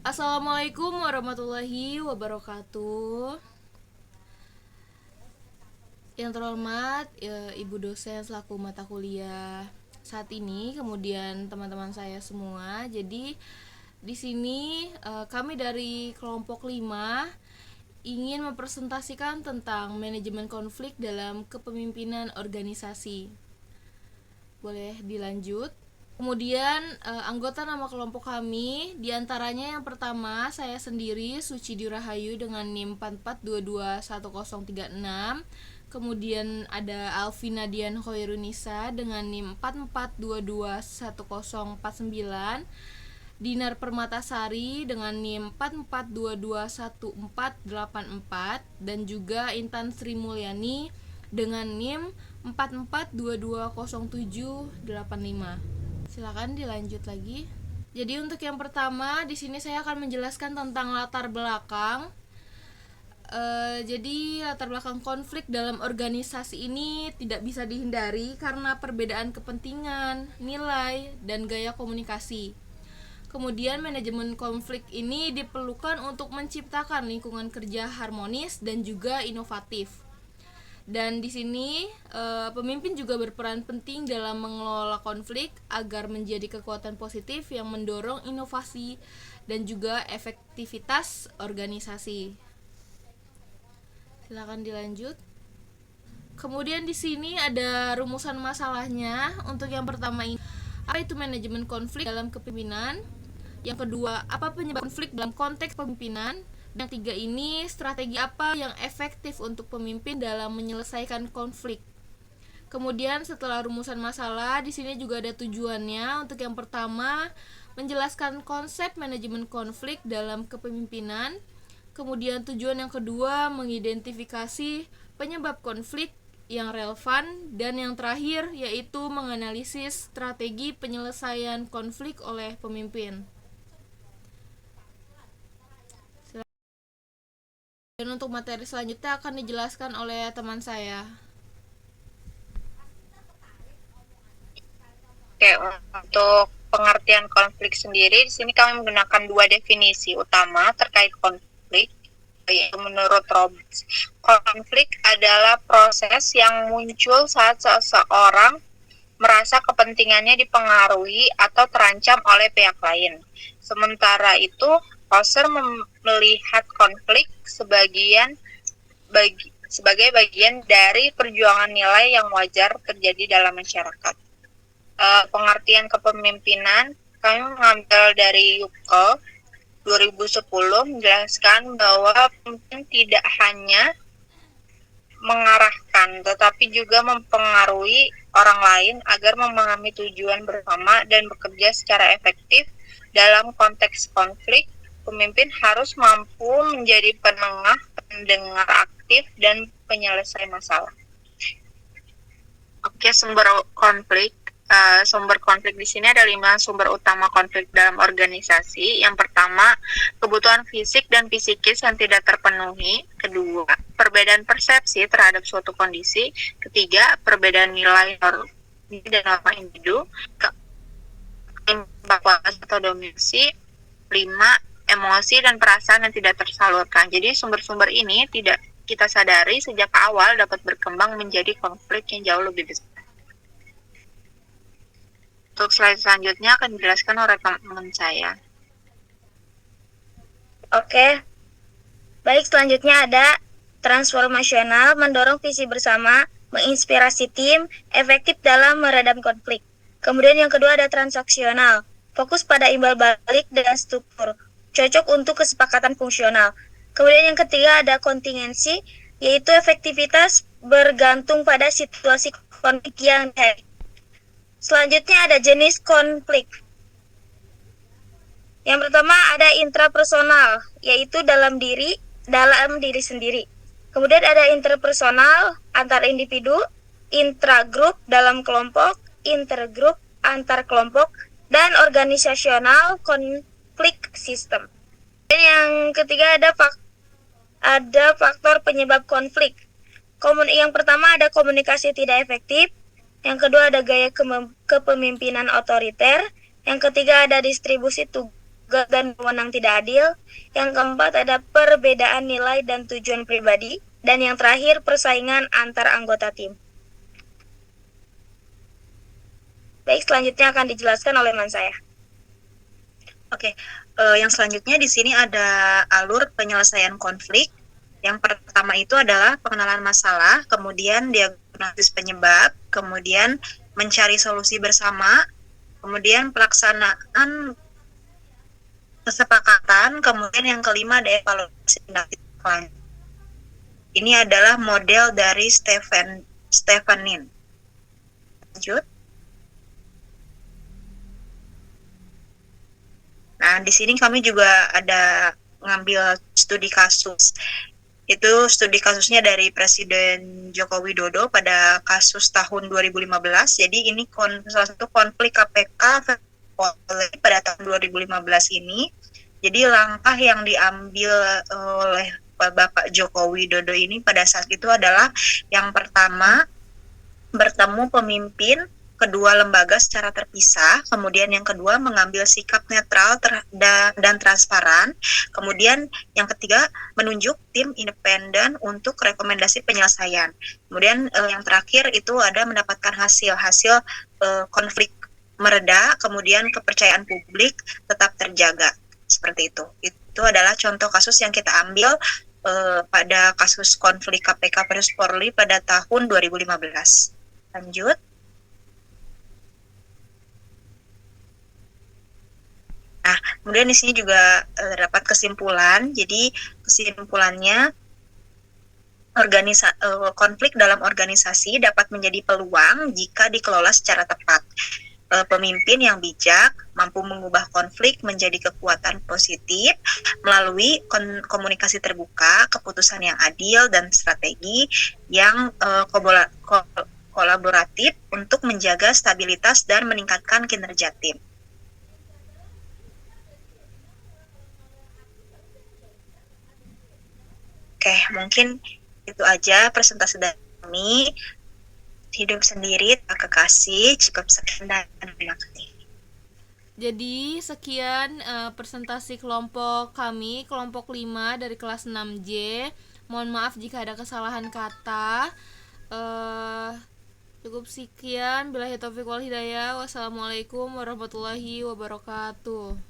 Assalamualaikum warahmatullahi wabarakatuh. Yang terhormat Ibu dosen selaku mata kuliah saat ini, kemudian teman-teman saya semua. Jadi di sini kami dari kelompok 5 ingin mempresentasikan tentang manajemen konflik dalam kepemimpinan organisasi. Boleh dilanjut? Kemudian anggota nama kelompok kami diantaranya yang pertama saya sendiri Suci Dirahayu dengan NIM 44221036. Kemudian ada Alvina Dian Khairunisa dengan NIM 44221049. Dinar Permatasari dengan NIM 44221484 dan juga Intan Sri Mulyani dengan NIM 44220785. Silakan dilanjut lagi. Jadi untuk yang pertama di sini saya akan menjelaskan tentang latar belakang. Jadi latar belakang konflik dalam organisasi ini tidak bisa dihindari karena perbedaan kepentingan, nilai, dan gaya komunikasi. Kemudian manajemen konflik ini diperlukan untuk menciptakan lingkungan kerja harmonis dan juga inovatif. Dan di sini pemimpin juga berperan penting dalam mengelola konflik agar menjadi kekuatan positif yang mendorong inovasi dan juga efektivitas organisasi. Silakan dilanjut. Kemudian di sini ada rumusan masalahnya. Untuk yang pertama ini, apa itu manajemen konflik dalam kepemimpinan? Yang kedua, apa penyebab konflik dalam konteks pemimpinan? Yang tiga ini, strategi apa yang efektif untuk pemimpin dalam menyelesaikan konflik? Kemudian setelah rumusan masalah, di sini juga ada tujuannya. Untuk yang pertama, menjelaskan konsep manajemen konflik dalam kepemimpinan. Kemudian tujuan yang kedua, mengidentifikasi penyebab konflik yang relevan, dan yang terakhir yaitu menganalisis strategi penyelesaian konflik oleh pemimpin. Dan untuk materi selanjutnya akan dijelaskan oleh teman saya. Oke, untuk pengertian konflik sendiri, di sini kami menggunakan dua definisi utama terkait konflik, yaitu menurut Roberts. Konflik adalah proses yang muncul saat seseorang merasa kepentingannya dipengaruhi atau terancam oleh pihak lain. Sementara itu, Husserl melihat konflik sebagai bagian dari perjuangan nilai yang wajar terjadi dalam masyarakat. Pengertian kepemimpinan kami mengambil dari Yuko 2010 menjelaskan bahwa pemimpin tidak hanya mengarahkan tetapi juga mempengaruhi orang lain agar memahami tujuan bersama dan bekerja secara efektif dalam konteks konflik. Pemimpin harus mampu menjadi penengah, pendengar aktif, dan penyelesai masalah. Oke, sumber konflik. Sumber konflik di sini ada 5 sumber utama konflik dalam organisasi. Yang pertama, kebutuhan fisik dan psikis yang tidak terpenuhi. Kedua, perbedaan persepsi terhadap suatu kondisi. Ketiga, perbedaan nilai dan norma individu. Keempat, atau dominasi. 5, emosi dan perasaan yang tidak tersalurkan. Jadi sumber-sumber ini tidak kita sadari sejak awal dapat berkembang menjadi konflik yang jauh lebih besar. Untuk slide selanjutnya akan dijelaskan oleh teman saya. Oke, baik, selanjutnya ada transformasional, mendorong visi bersama, menginspirasi tim, efektif dalam meredam konflik. Kemudian yang kedua ada transaksional, fokus pada imbal balik dan struktur, cocok untuk kesepakatan fungsional. Kemudian yang ketiga ada kontingensi, yaitu efektivitas bergantung pada situasi konflik yang dihadapi. Selanjutnya ada jenis konflik. Yang pertama ada intrapersonal, yaitu dalam diri sendiri. Kemudian ada interpersonal antar individu, intragrup dalam kelompok, intergrup antar kelompok, dan organisasional konflik sistem. Dan yang ketiga ada faktor penyebab konflik. Yang pertama ada komunikasi tidak efektif, yang kedua ada gaya kepemimpinan otoriter, yang ketiga ada distribusi tugas dan wewenang tidak adil. Yang keempat ada perbedaan nilai dan tujuan pribadi. Dan yang terakhir persaingan antar anggota tim. Baik, selanjutnya akan dijelaskan oleh teman saya. Oke, yang selanjutnya di sini ada alur penyelesaian konflik. Yang pertama itu adalah pengenalan masalah, kemudian diagnosis penyebab, kemudian mencari solusi bersama, kemudian pelaksanaan kesepakatan, kemudian yang kelima ada evaluasi tindak lanjut. Ini adalah model dari Stefanin. Lanjut. Nah, di sini kami juga ada ngambil studi kasus. Itu studi kasusnya dari Presiden Joko Widodo pada kasus tahun 2015. Jadi ini salah satu konflik KPK pada tahun 2015 ini. Jadi langkah yang diambil oleh Bapak Joko Widodo ini pada saat itu adalah yang pertama bertemu pemimpin kedua lembaga secara terpisah, kemudian yang kedua mengambil sikap netral dan transparan, kemudian yang ketiga menunjuk tim independen untuk rekomendasi penyelesaian, kemudian yang terakhir itu ada mendapatkan hasil konflik mereda, kemudian kepercayaan publik tetap terjaga, seperti itu. Itu adalah contoh kasus yang kita ambil pada kasus konflik KPK versus Polri pada tahun 2015. Lanjut. Nah, kemudian di sini juga dapat kesimpulan. Jadi kesimpulannya konflik dalam organisasi dapat menjadi peluang jika dikelola secara tepat. Pemimpin yang bijak mampu mengubah konflik menjadi kekuatan positif melalui komunikasi terbuka, keputusan yang adil, dan strategi yang kolaboratif untuk menjaga stabilitas dan meningkatkan kinerja tim. Oke, mungkin itu aja presentasi dari kami. Hidup sendiri, tak kekasih, cukup sekian dan terima kasih. Jadi sekian presentasi kelompok kami, kelompok 5 dari kelas 6J. Mohon maaf jika ada kesalahan kata. Cukup sekian. Billahi taufiq wal hidayah. Wassalamualaikum warahmatullahi wabarakatuh.